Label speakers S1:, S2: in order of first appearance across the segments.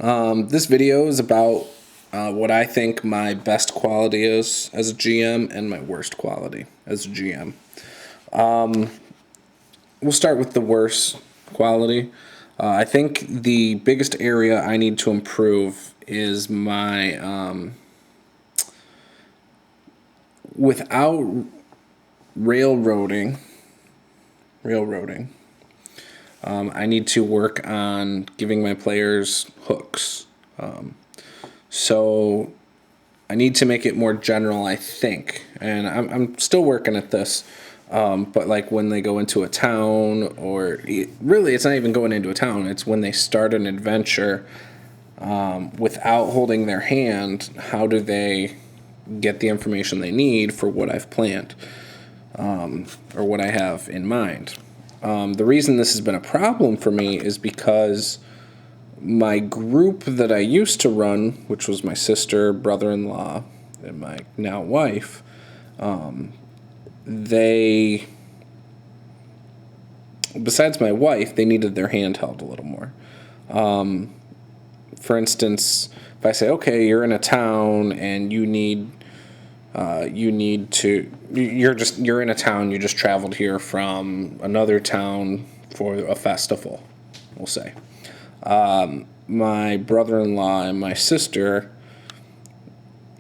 S1: This video is about what I think my best quality is as a GM and my worst quality as a GM. We'll start with the worst quality. I think the biggest area I need to improve is my without railroading. I need to work on giving my players hooks. So I need to make it more general, I think. And I'm still working at this. But like when they go into a town, or really it's not even going into a town, it's when they start an adventure without holding their hand, how do they get the information they need for what I've planned or what I have in mind. The reason this has been a problem for me is because my group that I used to run, which was my sister, brother-in-law, and my now wife, they, besides my wife, they needed their hand held a little more. For instance, if I say, okay, you're in a town and you're in a town, you just traveled here from another town for a festival, we'll say. My brother-in-law and my sister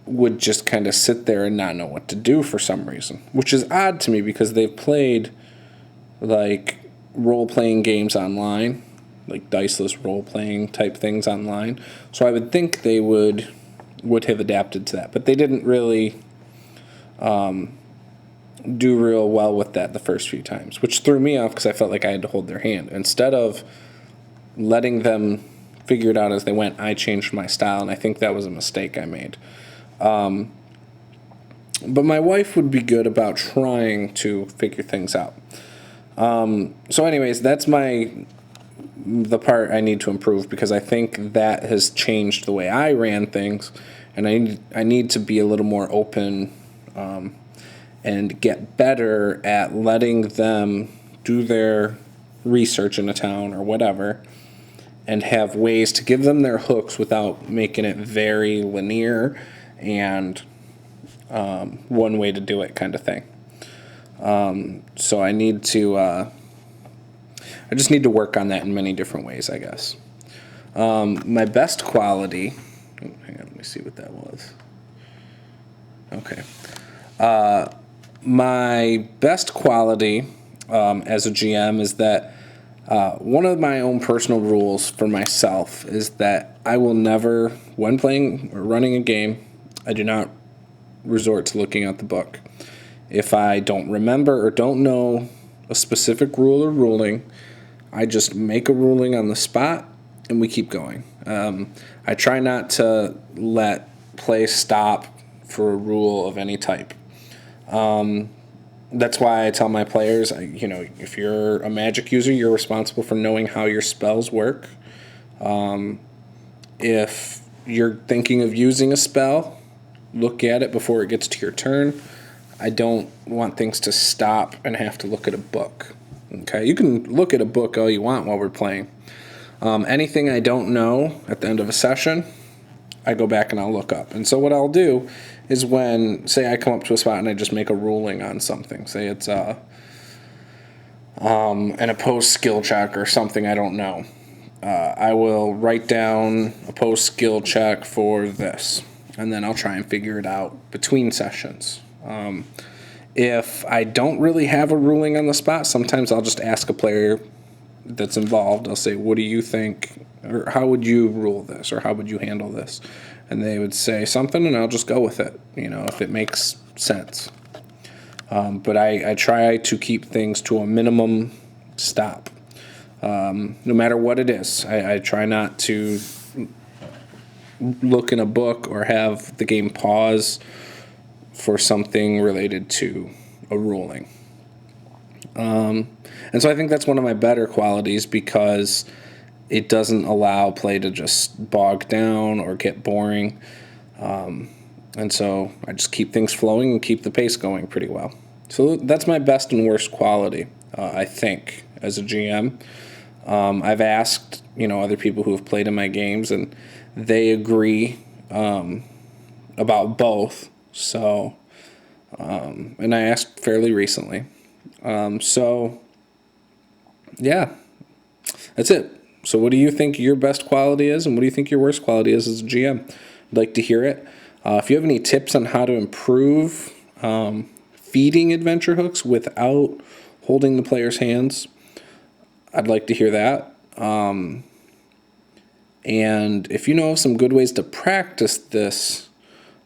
S1: would just kind of sit there and not know what to do for some reason, which is odd to me because they've played like role-playing games online, like diceless role-playing type things online. So I would think they would have adapted to that, but they didn't really do real well with that the first few times, which threw me off because I felt like I had to hold their hand. Instead of letting them figure it out as they went, I changed my style, and I think that was a mistake I made. But my wife would be good about trying to figure things out. So anyways, that's the part I need to improve, because I think that has changed the way I ran things, and I need to be a little more open and get better at letting them do their research in a town or whatever, and have ways to give them their hooks without making it very linear and one way to do it kind of thing. So I just need to work on that in many different ways, I guess. My best quality, hang on, let me see what that was. Okay. My best quality as a GM is that one of my own personal rules for myself is that I will never, when playing or running a game, I do not resort to looking at the book. If I don't remember or don't know a specific rule or ruling, I just make a ruling on the spot and we keep going. I try not to let play stop for a rule of any type. That's why I tell my players, if you're a magic user, you're responsible for knowing how your spells work. If you're thinking of using a spell, look at it before it gets to your turn. I don't want things to stop and have to look at a book. Okay, you can look at a book all you want while we're playing. Anything I don't know at the end of a session, I go back and I'll look up. And so what I'll do is when, say I come up to a spot and I just make a ruling on something, say it's an opposed skill check or something I don't know, I will write down opposed skill check for this, and then I'll try and figure it out between sessions. If I don't really have a ruling on the spot, sometimes I'll just ask a player that's involved. I'll say, what do you think, or how would you rule this, or how would you handle this? And they would say something, and I'll just go with it, if it makes sense. But I try to keep things to a minimum stop, no matter what it is. I try not to look in a book or have the game pause for something related to a ruling. And so I think that's one of my better qualities, because it doesn't allow play to just bog down or get boring. And so I just keep things flowing and keep the pace going pretty well. So that's my best and worst quality, I think, as a GM. I've asked, other people who have played in my games, and they agree about both. So, and I asked fairly recently. So, yeah, that's it. So, what do you think your best quality is, and what do you think your worst quality is as a GM? I'd like to hear it. If you have any tips on how to improve feeding adventure hooks without holding the player's hands, I'd like to hear that. And if you know of some good ways to practice this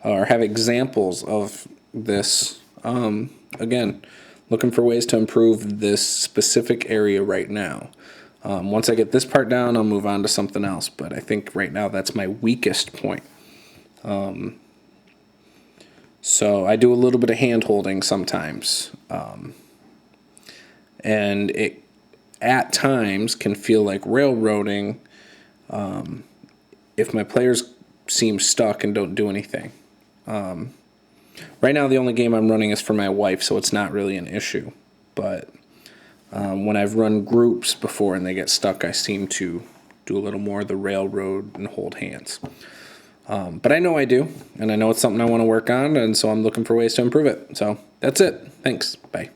S1: or have examples of this, again, looking for ways to improve this specific area right now. Once I get this part down, I'll move on to something else. But I think right now that's my weakest point. So I do a little bit of hand holding sometimes. And it at times can feel like railroading if my players seem stuck and don't do anything. Right now, the only game I'm running is for my wife, so it's not really an issue. But when I've run groups before and they get stuck, I seem to do a little more of the railroad and hold hands. But I know I do, and I know it's something I want to work on, and so I'm looking for ways to improve it. So that's it. Thanks. Bye.